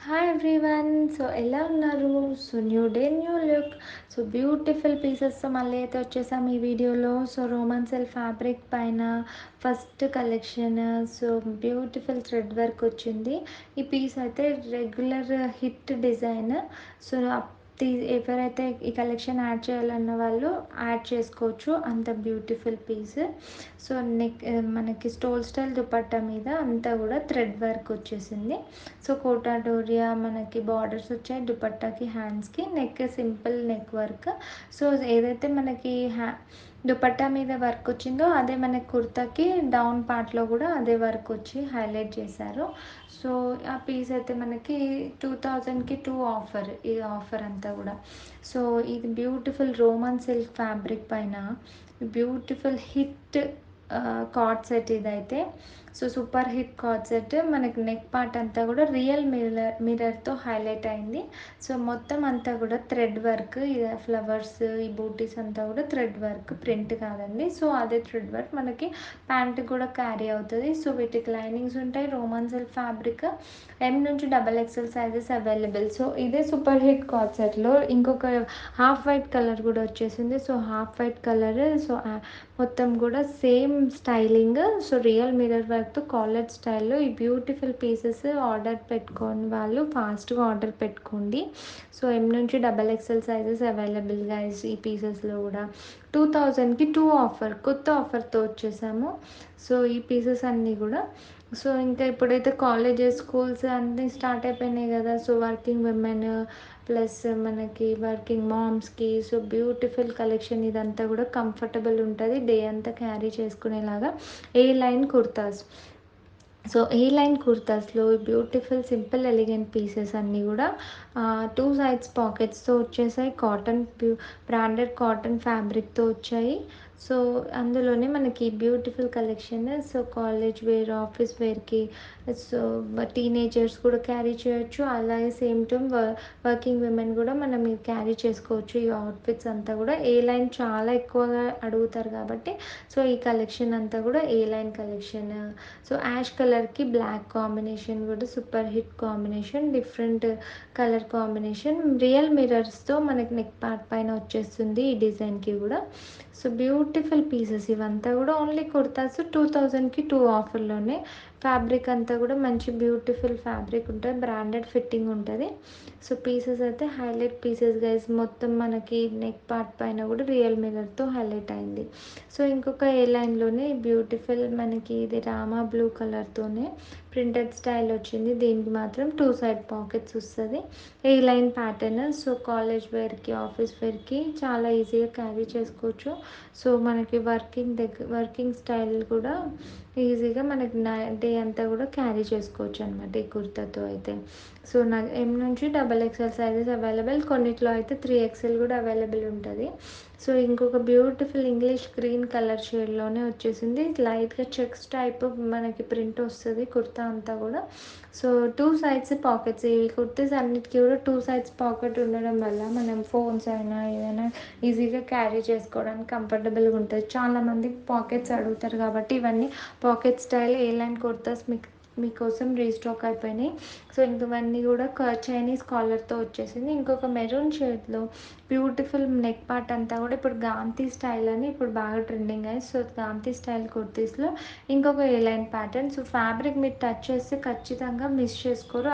Hi everyone. So ఎలా ఉన్నారు? So new day new look. So beautiful పీసెస్తో మళ్ళీ అయితే వచ్చేసాం ఈ వీడియోలో. సో రోమన్ సిల్క్ ఫ్యాబ్రిక్ పైన first collection. So beautiful thread work వచ్చింది. ఈ పీస్ అయితే రెగ్యులర్ హిట్ డిజైన్. సో ఎవరైతే ఈ కలెక్షన్ యాడ్ చేయాలన్న వాళ్ళు యాడ్ చేసుకోవచ్చు, అంత బ్యూటిఫుల్ పీస్. సో నెక్ మనకి స్టోల్ స్టైల్ దుపట్టా మీద అంతా కూడా థ్రెడ్ వర్క్ వచ్చేసింది. సో కోటా డోరియా మనకి బార్డర్స్ వచ్చాయి దుపట్టాకి, హ్యాండ్స్కి, neck simple neck work. So ఏదైతే మనకి దుపట్టా మీద వర్క్ వచ్చిందో అదే మనకి కుర్తాకి డౌన్ పార్ట్లో కూడా అదే వర్క్ వచ్చి హైలైట్ చేశారు. సో ఆ పీస్ అయితే మనకి 2000కి 2 ఆఫర్, ఇది ఆఫర్ అంతా కూడా. సో ఇది బ్యూటిఫుల్ రోమన్ సిల్క్ ఫ్యాబ్రిక్ పైన బ్యూటిఫుల్ హిట్ కార్డ్ సెట్ ఇదైతే. So super hit card set. మనకి నెక్ పార్ట్ అంతా కూడా రియల్ మిర్రర్తో హైలైట్ అయింది. సో మొత్తం అంతా కూడా థ్రెడ్ వర్క్, ఇది ఫ్లవర్స్, ఈ బూటీస్ అంతా కూడా థ్రెడ్ వర్క్, ప్రింట్ కాదండి. సో అదే థ్రెడ్ వర్క్ మనకి ప్యాంట్ కూడా క్యారీ అవుతుంది. సో వీటికి లైనింగ్స్ ఉంటాయి. రోమన్ సిల్క్ ఫ్యాబ్రిక్, M నుంచి XXL సైజెస్ అవైలబుల్. సో ఇదే సూపర్ హిట్ కార్డ్ సెట్లో ఇంకొక హాఫ్ వైట్ కలర్ కూడా వచ్చేసింది. So half white colour. So మొత్తం కూడా same styling. So real mirror వర్క్తో కాలర్ స్టైల్లో ఈ బ్యూటిఫుల్ పీసెస్ ఆర్డర్ పెట్టుకోని వాళ్ళు ఫాస్ట్గా ఆర్డర్ పెట్టుకోండి. సో M నుంచి XXL సైజెస్ అవైలబుల్ గైస్ ఈ పీసెస్లో కూడా. 2000కి 2 ఆఫర్, కొత్త ఆఫర్తో వచ్చేసాము. సో ఈ పీసెస్ అన్నీ కూడా. సో ఇంకా ఇప్పుడైతే కాలేజెస్, స్కూల్స్ అన్నీ స్టార్ట్ అయిపోయినాయి కదా. సో వర్కింగ్ విమెన్ ప్లస్ మనకి వర్కింగ్ మామ్స్కి సో బ్యూటిఫుల్ కలెక్షన్. ఇదంతా కూడా కంఫర్టబుల్ ఉంటుంది, డే అంతా క్యారీ చేసుకునేలాగా. A line kurtas. So A line కుర్తాస్లో బ్యూటిఫుల్ సింపుల్ ఎలిగెంట్ పీసెస్ అన్నీ కూడా 2 సైడ్స్ పాకెట్స్తో వచ్చేసాయి. కాటన్ బ్రాండెడ్ కాటన్ ఫ్యాబ్రిక్తో వచ్చాయి. సో అందులోనే మనకి beautiful collection. So college wear, office వేర్కి, సో టీనేజర్స్ కూడా క్యారీ చేయొచ్చు. అలాగే సేమ్ టైం వర్కింగ్ విమెన్ కూడా మనం ఇది క్యారీ చేసుకోవచ్చు. ఈ అవుట్ఫిట్స్ అంతా కూడా ఏ లైన్ చాలా ఎక్కువగా అడుగుతారు కాబట్టి సో ఈ కలెక్షన్ అంతా కూడా A line collection. So ash కలర్కి బ్లాక్ కాంబినేషన్ కూడా super hit combination, different colour combination. Real మిర్రర్స్తో మనకి నెక్ పార్ట్ పైన వచ్చేస్తుంది ఈ డిజైన్కి కూడా. సో బ్యూటిఫుల్ పీసెస్ ఇవంతా కూడా ఓన్లీ కుర్తాస్ 2000కి 2 ఆఫర్లోనే. ఫ్యాబ్రిక్ అంతా కూడా మంచి బ్యూటిఫుల్ ఫ్యాబ్రిక్ ఉంటుంది, బ్రాండెడ్ ఫిట్టింగ్ ఉంటుంది. సో పీసెస్ అయితే హైలైట్ పీసెస్ గైస్. మొత్తం మనకి నెక్ పార్ట్ పైన కూడా రియల్ మిర్రర్తో హైలైట్ అయింది. సో ఇంకొక ఏ లైన్లోనే బ్యూటిఫుల్ మనకి ఇది రామా బ్లూ కలర్తోనే ప్రింటెడ్ స్టైల్ వచ్చింది. దీనికి మాత్రం 2 సైడ్ పాకెట్స్ వస్తుంది. ఏ లైన్ ప్యాటర్న్. సో కాలేజ్ వేర్కి, ఆఫీస్ వేర్కి చాలా ఈజీగా క్యారీ చేసుకోవచ్చు. సో మనకి వర్కింగ్ స్టైల్ కూడా ఈజీగా మనకి డే అంతా కూడా క్యారీ చేసుకోవచ్చు అనమాట ఈ కుర్తాతో అయితే. సో నాకు M నుంచి XXL సైజెస్ అవైలబుల్, కొన్నిట్లో అయితే 3XL కూడా అవైలబుల్ ఉంటుంది. సో ఇంకొక బ్యూటిఫుల్ ఇంగ్లీష్ గ్రీన్ కలర్ షేడ్లోనే వచ్చేసింది. లైట్గా చెక్స్ టైప్ మనకి ప్రింట్ వస్తుంది కుర్తా అంతా కూడా. So 2 sides pockets. ఈ కుర్తీస్ అన్నిటికీ కూడా 2 సైడ్స్ పాకెట్ ఉండడం వల్ల మనం ఫోన్స్ అయినా ఏదైనా ఈజీగా క్యారీ చేసుకోవడానికి కంఫర్టబుల్గా ఉంటుంది. చాలామంది పాకెట్స్ అడుగుతారు కాబట్టి ఇవన్నీ పాకెట్ స్టైల్ ఏ లైన్ కుర్తాస్ మీకోసం రీస్టాక్ అయిపోయినాయి. సో ఇవన్నీ కూడా చైనీస్ కాలర్తో వచ్చేసింది. ఇంకొక మెరూన్ షేడ్లో బ్యూటిఫుల్ నెక్ పార్ట్ అంతా కూడా ఇప్పుడు గాంధీ స్టైల్ అని ఇప్పుడు బాగా ట్రెండింగ్ అయ్యి. సో గాంధీ స్టైల్ కుర్తీస్లో ఇంకొక ఏ లైన్ ప్యాటర్న్. సో ఫ్యాబ్రిక్ మీరు టచ్ చేస్తే ఖచ్చితంగా మిస్ చేసుకోరు.